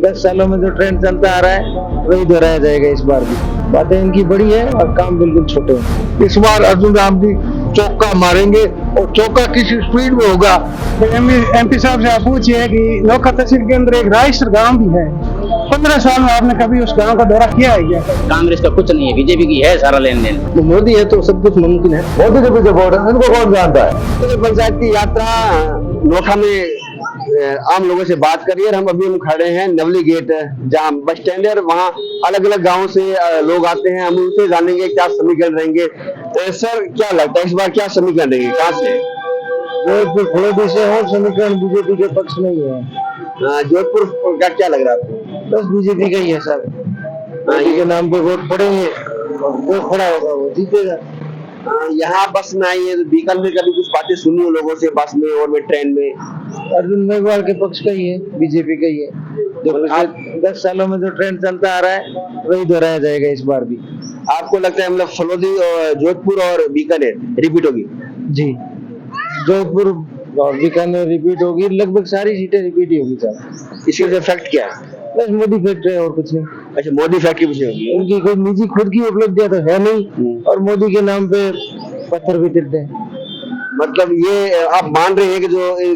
10 सालों में जो ट्रेंड चलता आ रहा है वही दोहराया जाएगा इस बार भी। बातें इनकी बड़ी है और काम बिल्कुल छोटे हैं। इस बार अर्जुन राम जी चौका मारेंगे और चौका किस स्पीड में होगा। एमपी साहब से आप पूछिए कि नोखा तहसील के अंदर एक रायसर गांव भी है, 15 साल में आपने कभी उस गांव का दौरा किया है क्या? कांग्रेस का कुछ नहीं है, बीजेपी की है सारा लेन देन। तो मोदी है तो सब कुछ मुमकिन है। मोदी के पीछे वोट है, इनको कौन जानता है। तो पंचायत की यात्रा नोखा में आम लोगों से बात करिए। हम अभी खड़े हैं नवली गेट, जहाँ बस स्टैंड है, वहाँ अलग अलग गाँव से लोग आते हैं। हम उनसे जानेंगे क्या समीकरण रहेंगे। सर, क्या लगता है इस बार क्या समीकरण रहेंगे, कहाँ से? जोधपुर फुलोदी से हो, समीकरण बीजेपी के पक्ष में ही है। जोधपुर का क्या लग रहा है आपको? बस बीजेपी का ही है सर। मोदी के नाम पे वोट पड़ेंगे और जो खड़ा होगा वो जीतेगा। यहाँ बस में आई है, बीकानेर का भी कुछ बातें सुनी हो लोगों से, बस में और में ट्रेन में। अर्जुन मेघवाल के पक्ष का ही है, बीजेपी का ही है। जो पिछले 10 सालों में जो ट्रेंड चलता आ रहा है वही दोहराया जाएगा इस बार भी। आपको लगता है मतलब फलोदी और जोधपुर और बीकानेर रिपीट होगी? जी, जोधपुर और बीकानेर रिपीट होगी, लगभग सारी सीटें रिपीट ही होगी सर। इसके वजह फैक्ट क्या है? बस मोदी फैक्टर है और कुछ नहीं। अच्छा, मोदी फैक्ट की वजह होगी। उनकी कोई निजी खुद की उपलब्धियां तो है नहीं और मोदी के नाम पे पत्थर भी गिरते हैं। मतलब ये आप मान रहे हैं कि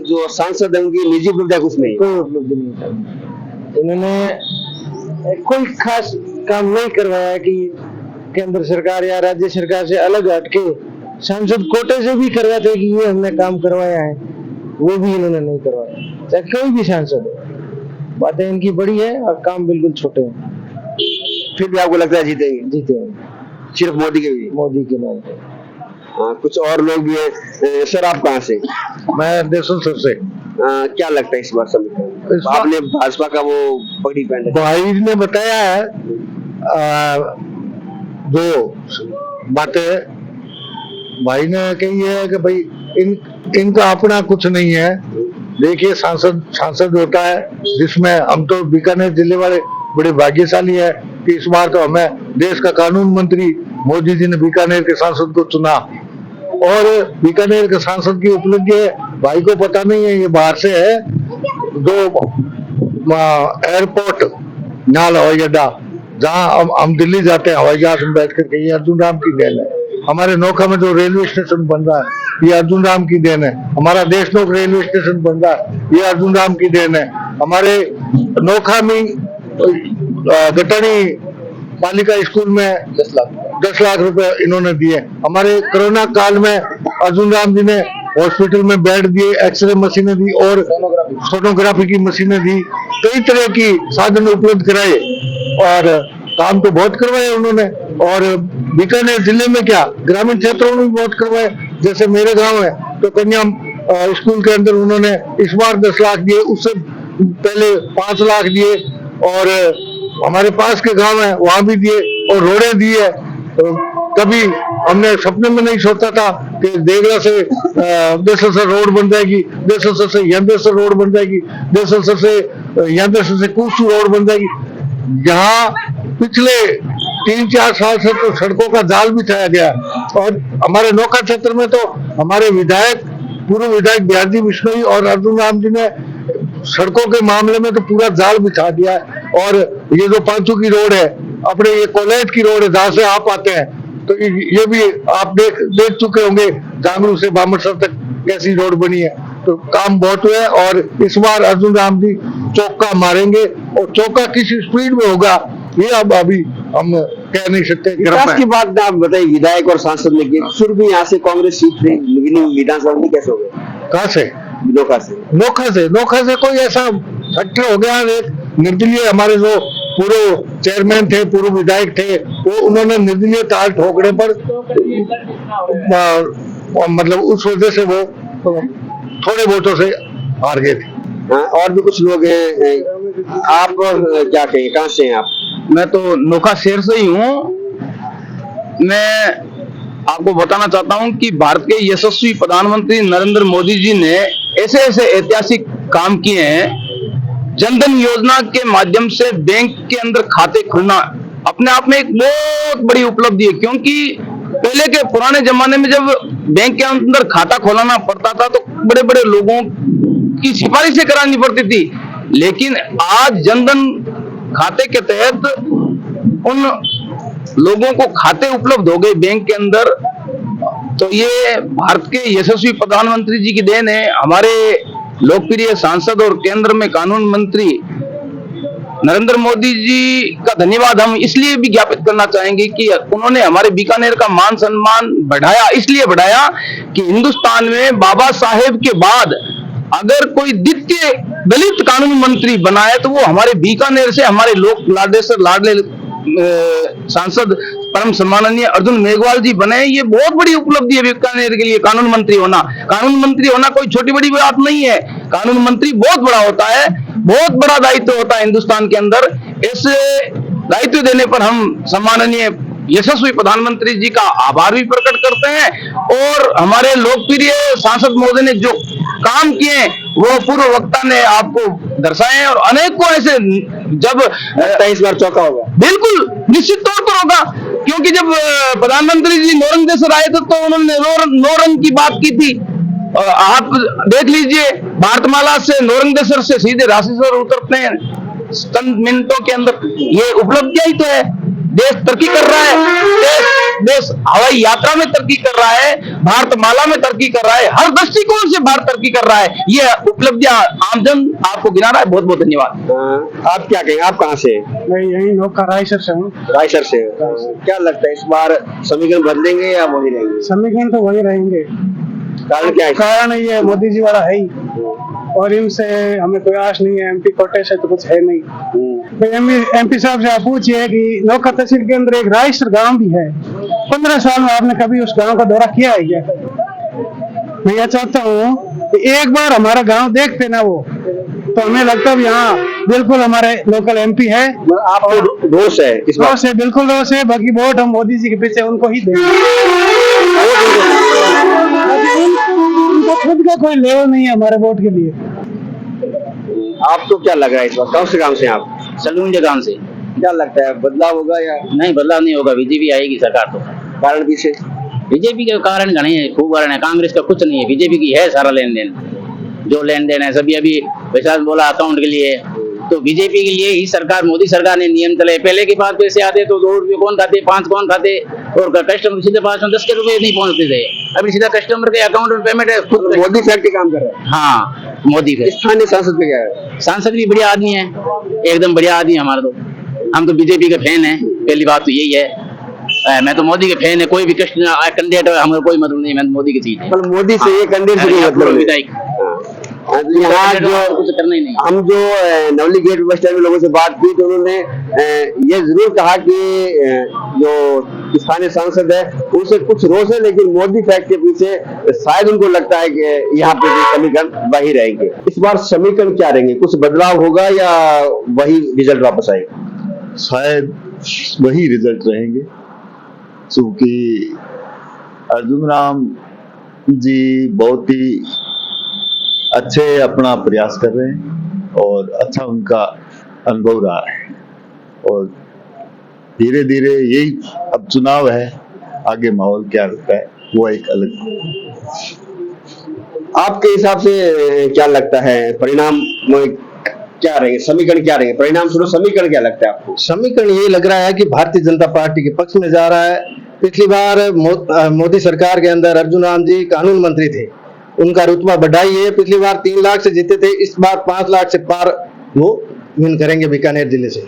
जो सांसद है उनकी निजी उपलब्धियां कुछ नहीं? कोई उपलब्धि नहीं है। इन्होंने कोई खास काम नहीं करवाया कि केंद्र सरकार या राज्य सरकार से अलग हटके सांसद कोटे से भी करवाते कि ये हमने काम करवाया है, वो भी इन्होंने नहीं करवाया। चाहे कोई भी सांसद हो, बातें इनकी बड़ी है और काम बिल्कुल छोटे हैं। फिर भी आपको लगता है जीतेंगे? जीतेंगे सिर्फ मोदी के भी? मोदी के नाम पे। हाँ, कुछ और लोग भी हैं। सर, आप कहाँ से? मैं देशों से। क्या लगता है इस बार समीकरण? आपने भाजपा का वो पगड़ी पहन रखी है। भाई ने बताया है जो बातें भाई ने कही है कि भाई इनका अपना कुछ नहीं है। देखिए, सांसद होता है, जिसमें हम तो बीकानेर जिले वाले बड़े भाग्यशाली है कि इस बार तो हमें देश का कानून मंत्री मोदी जी ने बीकानेर के सांसद को चुना। और बीकानेर के सांसद की उपलब्धि है, भाई को पता नहीं है, ये बाहर से है। जो एयरपोर्ट नाल हवाई अड्डा, जहाँ हम दिल्ली जाते हैं हवाई जहाज में बैठ करके, ये अर्जुन राम की देन है। हमारे नोखा में जो रेलवे स्टेशन बन रहा है ये अर्जुन राम की देन है। हमारा देशनोक रेलवे स्टेशन बन रहा है ये अर्जुन राम की देन है। हमारे नोखा में गटनी बालिका स्कूल में 10 लाख रुपए इन्होंने दिए। हमारे कोरोना काल में अर्जुन राम जी ने हॉस्पिटल में बेड दिए, एक्सरे मशीनें दी और सोनोग्राफी की मशीनें दी, कई तरह की साधन उपलब्ध कराए और काम तो बहुत करवाए उन्होंने। और बीकानेर जिले में क्या, ग्रामीण क्षेत्रों में भी बहुत करवाए। जैसे मेरे गांव है तो कन्या स्कूल के अंदर उन्होंने इस बार 10 लाख दिए, उससे पहले 5 लाख दिए। और हमारे पास के गांव है वहां भी दिए और रोडें दी है। कभी हमने सपने में नहीं सोचा था कि देगला से देसलसर रोड बन जाएगी, देसलसर से यंदेसर रोड बन जाएगी, देसलसर से यंदेसर से कुसू रोड बन जाएगी। यहाँ पिछले 3-4 साल से तो सड़कों का जाल बिछाया गया। और हमारे नोखा क्षेत्र में तो हमारे पूर्व विधायक बिहारी बिश्नोई और अर्जुन राम जी ने सड़कों के मामले में तो पूरा जाल बिछा दिया है। और ये जो पांचू की रोड है, अपने ये कॉलेज की रोड है जहाँ से आप आते हैं, तो ये भी आप देख चुके होंगे जांगरू से बामरसर तक कैसी रोड बनी है। तो काम बहुत हुआ है और इस बार अर्जुन राम जी चौका मारेंगे और चौका किस स्पीड में होगा ये अब अभी हम कह नहीं सकते। विकास की बात आप बताइए, विधायक और सांसद ने की, फिर भी यहाँ से कांग्रेस जीत रही विधानसभा में, कैसे हो गए? कहाँ से? नोखा से कोई ऐसा फैक्टर हो गया। निर्दलीय हमारे जो पूर्व चेयरमैन थे, पूर्व विधायक थे, वो उन्होंने निर्दलीय ताल ठोकने पर मतलब उस वजह से वो थोड़े वोटों से हार गए थे। और भी कुछ लोग हैं। आप क्या कहें, कहाँ से हैं आप? मैं तो नोखा शहर से ही हूँ। मैं आपको बताना चाहता हूँ कि भारत के यशस्वी प्रधानमंत्री नरेंद्र मोदी जी ने ऐसे ऐसे ऐतिहासिक काम किए हैं। जनधन योजना के माध्यम से बैंक के अंदर खाते खुलना अपने आप में एक बहुत बड़ी उपलब्धि है, क्योंकि पहले के पुराने जमाने में जब बैंक के अंदर खाता खोलाना पड़ता था तो बड़े बड़े लोगों की सिफारिशें करानी पड़ती थी। लेकिन आज जनधन खाते के तहत उन लोगों को खाते उपलब्ध हो गए बैंक के अंदर। तो ये भारत के यशस्वी प्रधानमंत्री जी की देन है। हमारे लोकप्रिय सांसद और केंद्र में कानून मंत्री नरेंद्र मोदी जी का धन्यवाद हम इसलिए भी ज्ञापित करना चाहेंगे कि उन्होंने हमारे बीकानेर का मान सम्मान बढ़ाया, इसलिए बढ़ाया कि हिंदुस्तान में बाबा साहेब के बाद अगर कोई द्वितीय दलित कानून मंत्री बना है तो वो हमारे बीकानेर से हमारे लोक लाडले सांसद परम सम्माननीय अर्जुन मेघवाल जी बने। ये बहुत बड़ी उपलब्धि है बीकानेर के लिए कानून मंत्री होना। कानून मंत्री होना कोई छोटी बड़ी बात नहीं है। कानून मंत्री बहुत बड़ा होता है, बहुत बड़ा दायित्व होता है हिंदुस्तान के अंदर। इस दायित्व देने पर हम सम्माननीय यशस्वी प्रधानमंत्री जी का आभार भी प्रकट करते हैं और हमारे लोकप्रिय सांसद महोदय ने जो काम किए वो पूर्व वक्ता ने आपको दर्शाए हैं और अनेकों ऐसे जब इस बार चौका होगा। बिल्कुल निश्चित तौर पर होगा, क्योंकि जब प्रधानमंत्री जी नौरंग देसर आए थे तो उन्होंने नौरंग की बात की थी। आप देख लीजिए भारतमाला से नौरंग देसर से सीधे राशेश्वर उतरते हैं चंद मिनटों के अंदर। ये उपलब्धियां ही तो है। देश तरक्की कर रहा है, देश हवाई यात्रा में तरक्की कर रहा है, भारतमाला में तरक्की कर रहा है, हर दृष्टिकोण से भारत तरक्की कर रहा है। ये उपलब्धियां आमजन आपको गिना रहा है। बहुत बहुत धन्यवाद। आप क्या कहेंगे, आप कहाँ से? मैं यही नौका रायसर से हूँ। रायसर से। क्या लगता है इस बार समीकरण बदलेंगे या वही रहेंगे? समीकरण तो वही रहेंगे। कारण क्या है? कारण ये मोदी जी वाला है ही, और इनसे हमें कोई आश नहीं है। एमपी कोटे से तो कुछ है नहीं। एमपी साहब से आप पूछिए कि नौका तहसील के अंदर एक रायसर गांव भी है। 15 साल में आपने कभी उस गांव का दौरा किया है क्या? मैं यह चाहता हूँ कि एक बार हमारा गांव देखते ना वो, तो हमें लगता है हाँ बिल्कुल हमारे लोकल एमपी है। आपको रोष है इस बार? रोष है, बिल्कुल रोष है। बाकी वोट हम मोदी जी के पीछे उनको ही देंगे। उनका खुद का कोई लेवल नहीं है हमारे वोट के लिए। आपको क्या लग रहा है इस बार? कौन से गांव से आप? सलूंजे गांव से। क्या लगता है बदलाव होगा या नहीं? बदलाव नहीं होगा, बीजेपी आएगी सरकार। तो कारण पीछे बीजेपी के कारण घने हैं, खूब कारण है। कांग्रेस का कुछ नहीं है, बीजेपी की है सारा लेन देन। जो लेन देन है सभी अभी पैसा बोला अकाउंट के लिए, तो बीजेपी के लिए ही सरकार, मोदी सरकार ने नियम चले। पहले के पास पैसे आते तो 2 रुपये कौन खाते, 5 कौन खाते, और कस्टमर सीधे पास में 10 के रुपए नहीं पहुंचते थे। अभी सीधा कस्टमर के अकाउंट में पेमेंट है। खुद मोदी फैक्ट्री काम कर रहा है। हाँ, मोदी पे। स्थानीय सांसद पे क्या है? सांसद भी बढ़िया आदमी है, एकदम बढ़िया आदमी है हमारा। तो हम तो बीजेपी के फैन है, पहली बात तो यही है। मैं तो मोदी के फैन है। कोई भी कैंडिडेट हमें कोई मतलब नहीं, मैं तो मोदी की चीज है। मोदी से ये कैंडिडेट से मतलब विधायक यहाँ जो कुछ करना ही नहीं। हम जो नवली गेट बस स्टैंड में लोगों से बात की तो उन्होंने ये जरूर कहा कि जो स्थानीय सांसद है उनसे कुछ रोष है, लेकिन मोदी फैक्ट के पीछे शायद उनको लगता है कि यहाँ पे समीकरण वही रहेंगे। इस बार समीकरण क्या रहेंगे? कुछ बदलाव होगा या वही रिजल्ट वापस आएगा? शायद वही रिजल्ट रहेंगे, क्योंकि अर्जुन राम जी बहुत ही अच्छे अपना प्रयास कर रहे हैं और अच्छा उनका अनुभव रहा है, और धीरे धीरे यही अब चुनाव है, आगे माहौल क्या रहता है वो एक अलग। आपके हिसाब से क्या लगता है परिणाम क्या रहेंगे? समीकरण क्या रहेंगे? परिणाम सुनो, समीकरण क्या लगता है आपको? समीकरण यही लग रहा है कि भारतीय जनता पार्टी के पक्ष में जा रहा है। पिछली बार मोदी सरकार के अंदर अर्जुन राम जी कानून मंत्री थे, उनका रुतबा बढ़ाई है। पिछली बार 3 लाख से जीते थे, इस बार 5 लाख से पार वो विन करेंगे बीकानेर जिले से।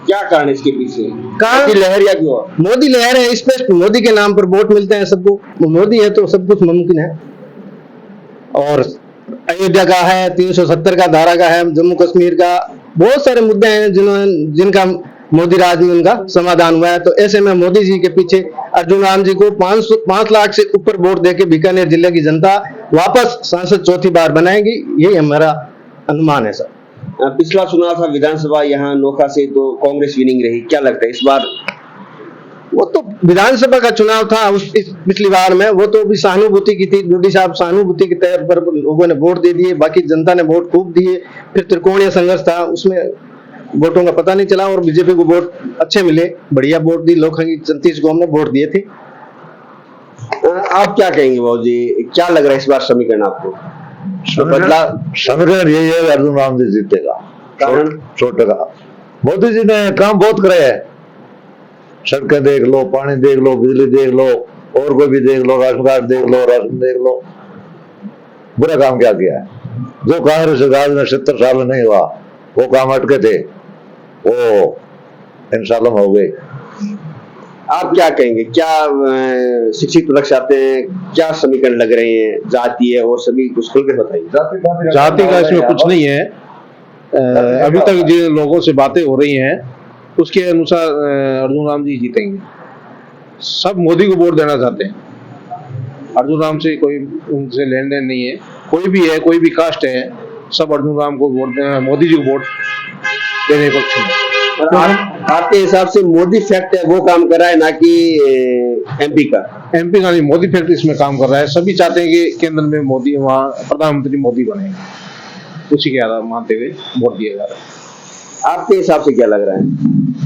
क्या कारण इसके पीछे? कारण लहर या क्यों? मोदी लहर है, स्पष्ट मोदी के नाम पर वोट मिलते हैं सबको। मोदी है तो सब कुछ मुमकिन है। और अयोध्या का है, 370 का धारा का है, जम्मू कश्मीर का, बहुत सारे मुद्दे हैं जिनका मोदी राज में उनका समाधान हुआ है। तो ऐसे में मोदी जी के पीछे अर्जुन राम जी को 5 लाख से ऊपर वोट देके बीकानेर जिले की जनता वापस सांसद चौथी बार बनाएगी, यही हमारा अनुमान है सर। पिछला चुनाव था विधानसभा यहाँ नोखा से, तो कांग्रेस विनिंग रही। क्या लगता है इस बार? वो तो विधानसभा का चुनाव था इस पिछली बार में, वो तो भी सहानुभूति की थी। मोदी साहब सहानुभूति के तौर पर लोगों ने वोट दे दिए, बाकी जनता ने वोट खूब दिए। फिर त्रिकोणीय संघर्ष था, उसमें वोटों का पता नहीं चला और बीजेपी को वोट अच्छे मिले, बढ़िया वोट दी। लोग 34 गांव में वोट दिए थे। आप क्या कहेंगे बाबू जी, क्या लग रहा है इस बार समीकरण आपको? तो बदलाव समीकरण यही है, अर्जुन राम जी जीतेगा। कारण? छोटेगा। मोदी जी ने काम बहुत करे है, सड़कें देख लो, पानी देख लो, बिजली देख लो, और कोई भी देख लो, राशन कार्ड देख लो, राशन देख लो। बुरा काम क्या किया है? जो कांग्रेस सरकार में 70 साल में नहीं हुआ, वो काम अटके थे, वो इन सालों में हो गए। आप क्या कहेंगे, क्या शिक्षित वर्ग चाहते हैं, क्या समीकरण लग रहे हैं जातीय और सभी कुछ खुल के बताइए। जाति का इसमें कुछ नहीं है। अभी तक जिन लोगों से बातें हो रही हैं उसके अनुसार अर्जुन राम जी जीतेंगे। सब मोदी को वोट देना चाहते हैं, अर्जुन राम से कोई उनसे लेन देन नहीं है। कोई भी है, कोई भी कास्ट है, सब अर्जुन राम को वोट देना, मोदी जी को वोट देने को पक्ष में। और आपके हिसाब से मोदी फैक्ट है वो काम कर रहा है, ना कि एमपी का? एमपी का नहीं, मोदी फैक्ट इसमें काम कर रहा है। सभी चाहते हैं कि केंद्र में मोदी, वहाँ प्रधानमंत्री मोदी बने, उसी के आधार मानते हुए वोट दिया जा रहा है। आपके हिसाब से क्या लग रहा है?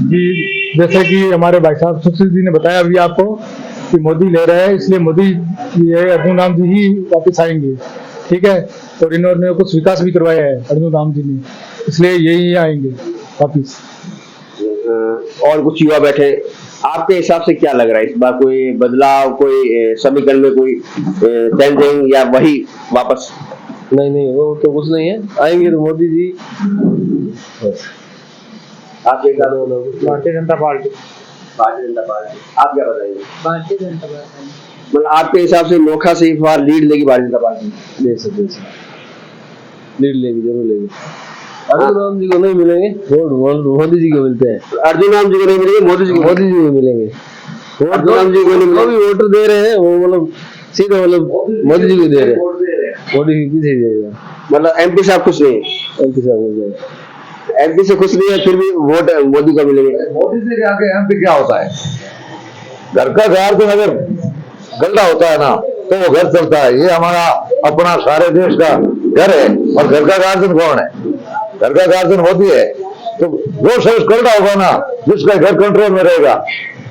जी, जैसे कि हमारे भाई साहब सुशील जी ने बताया अभी आपको कि मोदी ले रहे हैं, इसलिए मोदी ये अर्जुन राम जी ही वापस आएंगे, ठीक है। और इन्होंने कुछ विकास भी करवाया है अर्जुन राम जी ने, इसलिए यही आएंगे वापस। और कुछ युवा बैठे, आपके हिसाब से क्या लग रहा है इस बार? कोई बदलाव, कोई समीकरण में कोई चेंजिंग, या वही वापस? नहीं, वो तो कुछ नहीं है, आएंगे तो मोदी जी। आपके हिसाब से? भारतीय जनता पार्टी। भारतीय जनता पार्टी। आप क्या बताइए? भारतीय जनता पार्टी। मतलब आपके हिसाब से नोखा से इस बार लीड लेगी भारतीय जनता पार्टी? लीड लेगी, जरूर लेगी। अर्जुन राम जी को नहीं मिलेंगे वोट, मोदी जी को मिलते हैं। अर्जुन राम जी को नहीं मिलेंगे, मोदी जी को मिलेंगे। अर्जुन राम जी को नहीं जो मिलेंगे। भी वोटर दे रहे हैं वो मतलब सीधे मतलब मोदी जी को दे रहे हैं, मोदी जी पीछे जाएगा। मतलब एमपी साहब खुश नहीं है? एमपी साहब हो जाएगा। एमपी से खुश नहीं है, फिर भी वोट मोदी को मिलेंगे। मोदी जी के आगे एमपी क्या होता है? घर का गार्जियन अगर गंदा होता है ना तो वो घर चलता है। ये हमारा अपना सारे देश का घर है, और घर का गार्जियन कौन है? घर का गार्जियन मोदी है। तो जो शख्स गंदा होगा ना, जिसका घर कंट्रोल में रहेगा,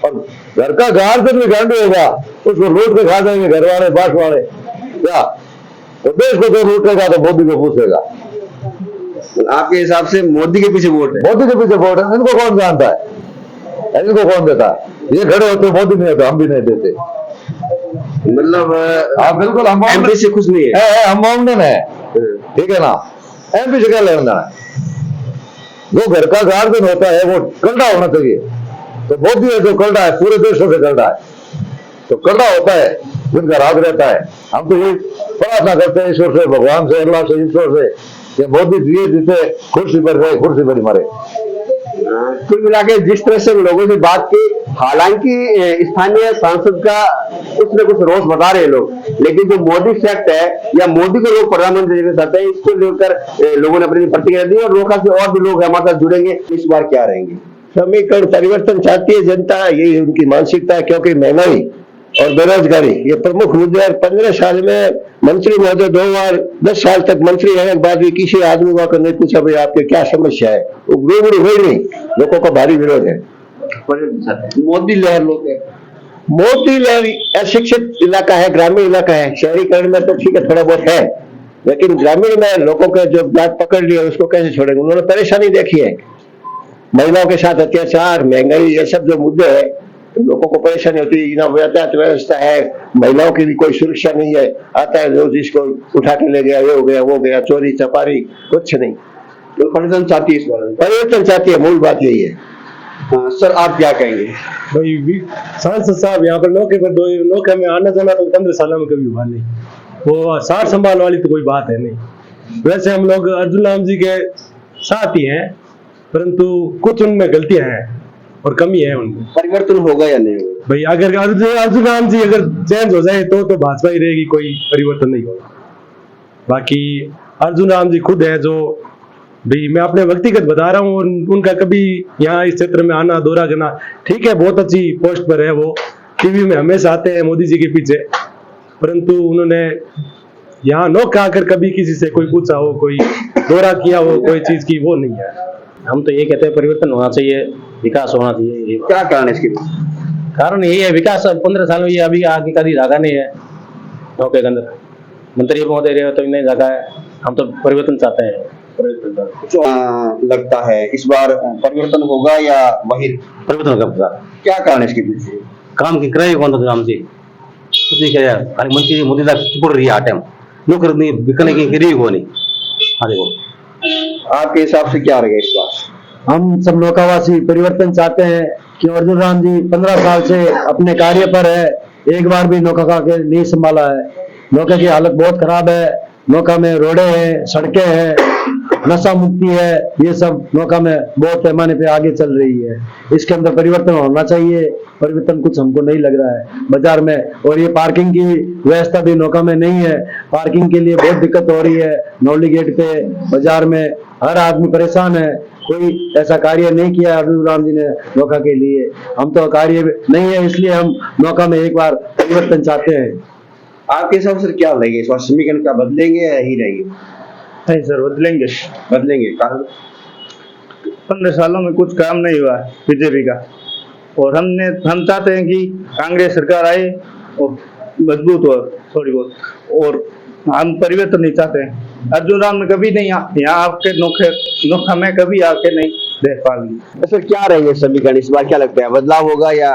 और घर का गार्जियन भी गंदा होगा, उसको लूट के खा जाएंगे घर वाले, बास वाले। क्या तो देश को जो लूटेगा तो मोदी को पूछेगा। आपके हिसाब से मोदी के पीछे वोट है? मोदी के पीछे वोट है। इनको कौन जानता है? इनको कौन देता है? ये खड़े होते मोदी नहीं होते, हम भी नहीं देते। मतलब आप बिल्कुल हम एमपी से खुश नहीं है? हम माउंटेन है, ठीक है ना। एमपी से क्या लेना है? जो घर का गार्जियन होता है वो कल्डा होना चाहिए। तो मोदी है जो कल्डा है, पूरे देशों से कल्डा है। तो कल्डा होता है जिनका राज रहता है। हम तो ये प्रार्थना करते हैं ईश्वर से, भगवान से, अल्लाह से, ईश्वर से कि मोदी जिए जीते, कुर्सी पर रहे, कुर्सी पर ही मरे। कुल मिला के जिस तरह से लोगों से बात की, हालांकि स्थानीय सांसद का कुछ न कुछ रोष बता रहे हैं लोग, लेकिन जो मोदी फैक्ट है या मोदी को लोग प्रधानमंत्री देखना चाहते हैं, इसको लेकर लोगों ने अपनी प्रतिक्रिया दी। और लोका से और भी लोग हमारे साथ जुड़ेंगे। इस बार क्या रहेंगे? समीकरण परिवर्तन चाहती है जनता, यही उनकी मानसिकता है। क्योंकि महंगाई और बेरोजगारी ये प्रमुख मुद्दे हैं। 15 साल में मंत्री महोदय 2 बार 10 साल तक मंत्री रहने के बाद भी किसी आदमी को नहीं पूछा भाई आपके क्या समस्या है। वो रूबरू हुई नहीं, लोगों का भारी विरोध है। मोदी लहर लोग है। मोदी लहर अशिक्षित इलाका है, ग्रामीण इलाका है। शहरीकरण में तो ठीक है थोड़ा बहुत है, लेकिन ग्रामीण में लोगों के जो बात पकड़ लिया उसको कैसे छोड़ेंगे? उन्होंने परेशानी देखी है, महिलाओं के साथ अत्याचार, महंगाई, ये सब जो मुद्दे है लोगों को परेशानी होती है। ना यातायात व्यवस्था है, महिलाओं की भी कोई सुरक्षा नहीं है। आता है रोज इसको उठा के ले गया, ये हो गया, वो गया, चोरी चपारी कुछ नहीं। तो परिवर्तन चाहती है, इस बार परिवर्तन चाहती है, मूल बात यही है। सर आप क्या कहेंगे? भाई सांसद साहब यहाँ पर नौके में आना जाना तो 15 सालों में कभी हुआ नहीं। वो सार संभाल वाली तो कोई बात है नहीं। वैसे हम लोग अर्जुन राम जी के साथ ही हैं, परंतु कुछ उनमें गलतियां हैं और कमी है उनमें। परिवर्तन होगा या नहीं होगा? भाई अगर अर्जुन राम जी अगर चेंज हो जाए तो भाजपा ही रहेगी, कोई परिवर्तन नहीं होगा। बाकी अर्जुन राम जी खुद है जो, भाई मैं अपने व्यक्तिगत बता रहा हूँ, उनका कभी यहाँ इस क्षेत्र में आना दौरा करना, ठीक है बहुत अच्छी पोस्ट पर है, वो टीवी में हमेशा आते हैं मोदी जी के पीछे, परंतु उन्होंने यहाँ नौका आकर कभी किसी से कोई पूछा हो, कोई दौरा किया हो कोई चीज की, वो नहीं है। हम तो ये कहते हैं परिवर्तन होना चाहिए, विकास होना चाहिए। क्या कारण है इसके? कारण यही है, विकास 15 साल में ये अभी आगे कभी धागा नहीं है नौके के अंदर। मंत्री महोदय रहे तो नहीं लगा है। हम तो परिवर्तन चाहते हैं। लगता है इस बार परिवर्तन होगा या वही परिवर्तन का क्या कारण है इसके पीछे? काम की कराई कौन काम से कुछ नहीं किया। खाली मंत्री मोदी का चिपड़ रही है आटे में नौकर नहीं बिकने की करी को नहीं। हाँ देखो आपके हिसाब से क्या रहेगा इस बार? हम सब नौकावासी परिवर्तन चाहते हैं कि अर्जुन राम जी 15 साल से अपने कार्य पर है, एक बार भी नौका का के नहीं संभाला है। नौका की हालत बहुत खराब है, नौका में रोडे हैं, सड़कें हैं, नशा मुक्ति है, ये सब नौका में बहुत पैमाने पे आगे चल रही है। इसके अंदर परिवर्तन होना चाहिए। परिवर्तन कुछ हमको नहीं लग रहा है बाजार में। और ये पार्किंग की व्यवस्था भी नौका में नहीं है, पार्किंग के लिए बहुत दिक्कत हो रही है। नौली गेट पे बाजार में हर आदमी परेशान है। कोई ऐसा कार्य नहीं किया अर्जुन राम जी ने नौका के लिए। हम तो कार्य नहीं है, इसलिए हम नौका में एक बार परिवर्तन चाहते हैं। आपके हिसाब से क्या लगेगा इस बार समीकरण क्या बदलेंगे या यही रहेंगे? नहीं सर, बदलेंगे कारण 15 सालों में कुछ काम नहीं हुआ बीजेपी का, और हम चाहते हैं कि कांग्रेस सरकार आए और मजबूत हो थोड़ी बहुत, और हम परिवर्तन नहीं चाहते हैं। अर्जुन राम ने कभी नहीं यहाँ आपके नोखा में कभी आके नहीं देख पाएंगे। सर क्या रहेंगे समीकरण इस बार? क्या लगता है बदलाव होगा या?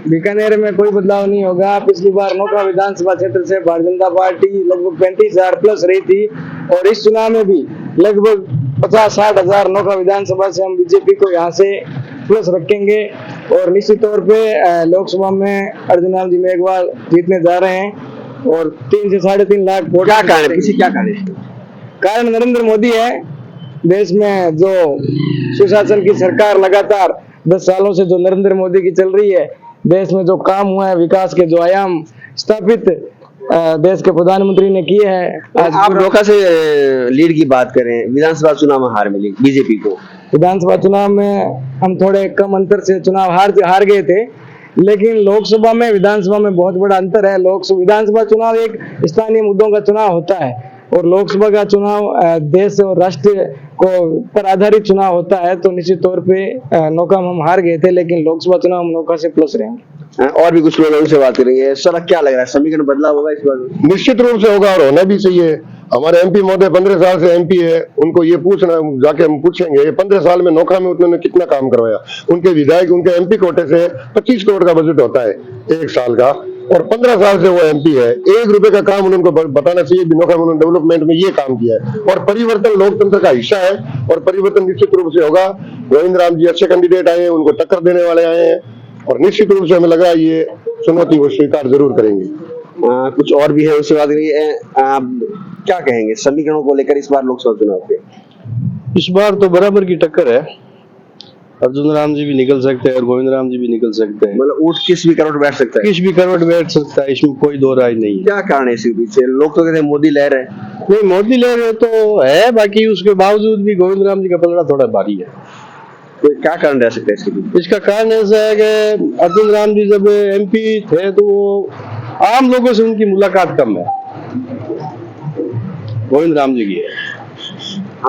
बीकानेर में कोई बदलाव नहीं होगा। पिछली बार नौका विधानसभा क्षेत्र से भारतीय जनता पार्टी लगभग 35,000 प्लस रही थी, और इस चुनाव में भी लगभग 50-60 हजार नौका विधानसभा से हम बीजेपी को यहाँ से प्लस रखेंगे। और निश्चित तौर पे लोकसभा में अर्जुन राम जी मेघवाल जीतने जा रहे हैं, और 3 से 3.5 लाख वोट। क्या कारण है? पीछे क्या कारण है? कारण नरेंद्र मोदी है। देश में जो सुशासन की सरकार लगातार 10 सालों से जो नरेंद्र मोदी की चल रही है, देश में जो काम हुआ है, विकास के जो आयाम स्थापित देश के प्रधानमंत्री ने किए हैं। आप नौका से लीड की बात करें, विधानसभा चुनाव में हार मिली बीजेपी को। विधानसभा चुनाव में हम थोड़े कम अंतर से चुनाव हार गए थे, लेकिन लोकसभा में विधानसभा में बहुत बड़ा अंतर है। विधानसभा चुनाव एक स्थानीय मुद्दों का चुनाव होता है, और लोकसभा का चुनाव देश और राष्ट्र को पर आधारित चुनाव होता है। तो निश्चित तौर पे नौका में हम हार गए थे, लेकिन लोकसभा चुनाव हम नौका से प्लस रहेंगे। और भी कुछ लोग उनसे बात करेंगे। सर क्या लग रहा है समीकरण बदलाव होगा इस बार? निश्चित रूप से होगा, और होना भी चाहिए। हमारे एमपी महोदय 15 साल से एमपी है, उनको ये पूछना जाके हम पूछेंगे 15 साल में नौका में उन्होंने कितना काम करवाया। उनके विधायक उनके एमपी कोटे से 25 करोड़ का बजट होता है एक साल का, और 15 साल से वो एमपी है। 1 रुपए का काम उनको बताना चाहिए नौका में उन्होंने डेवलपमेंट में ये काम किया है। और परिवर्तन लोकतंत्र का हिस्सा है, और परिवर्तन निश्चित रूप से होगा। गोविंद राम जी अच्छे कैंडिडेट आए हैं, उनको टक्कर देने वाले आए हैं, और निश्चित रूप से हमें लग रहा है ये चुनौती वो स्वीकार जरूर करेंगे। कुछ और भी है उससे बात करिए। क्या कहेंगे समीकरणों को लेकर इस बार लोकसभा चुनाव पे? इस बार तो बराबर की टक्कर है। अर्जुन राम जी भी निकल सकते हैं और गोविंद राम जी भी निकल सकते हैं। मतलब ऊँट किस भी करवट बैठ सकता है? किस भी करवट बैठ सकता है, इसमें कोई दो राय नहीं है। क्या कारण है इसके पीछे? लोग तो कहते हैं मोदी लहर है। नहीं, मोदी लहर तो है, बाकी उसके बावजूद भी गोविंद राम जी का पलड़ा थोड़ा भारी है। तो क्या कारण रह सकता है इसके पीछे? इसका कारण ऐसा है कि अर्जुन राम जी जब एमपी थे तो वो आम लोगों से उनकी मुलाकात कम है, गोविंद राम जी की है।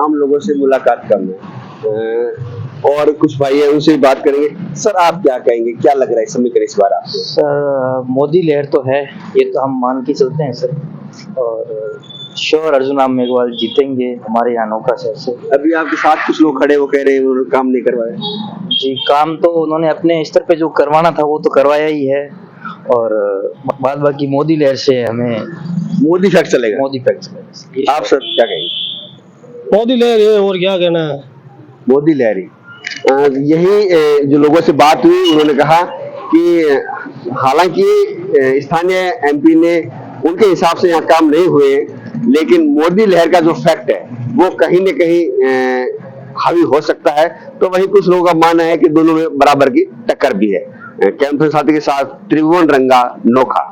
आम लोगों से मुलाकात कम है। और कुछ भाई है उनसे बात करेंगे। सर आप क्या कहेंगे, क्या लग रहा है समीकरण इस बार आपको? सर मोदी लहर तो है, ये तो हम मान के चलते हैं सर, और श्योर अर्जुन राम मेघवाल जीतेंगे हमारे यहाँ नौका शहर से। अभी आपके साथ कुछ लोग खड़े वो कह रहे हैं उन्होंने काम नहीं करवाया। जी, काम तो उन्होंने अपने स्तर पे जो करवाना था वो तो करवाया ही है, और बाद बाकी मोदी लहर से हमें मोदी फैक्ट चलेगा। मोदी फैक्ट चलेगा। आप सर क्या कहेंगे? मोदी लहर है, और क्या कहना है। मोदी लहरी यही जो लोगों से बात हुई, उन्होंने कहा कि हालांकि स्थानीय एमपी ने उनके हिसाब से यहाँ काम नहीं हुए, लेकिन मोदी लहर का जो फैक्ट है वो कहीं न कहीं हावी हो सकता है। तो वही कुछ लोगों का मानना है कि दोनों में बराबर की टक्कर भी है। कैंपस साथी के साथ त्रिभुवन रंगा, नोखा।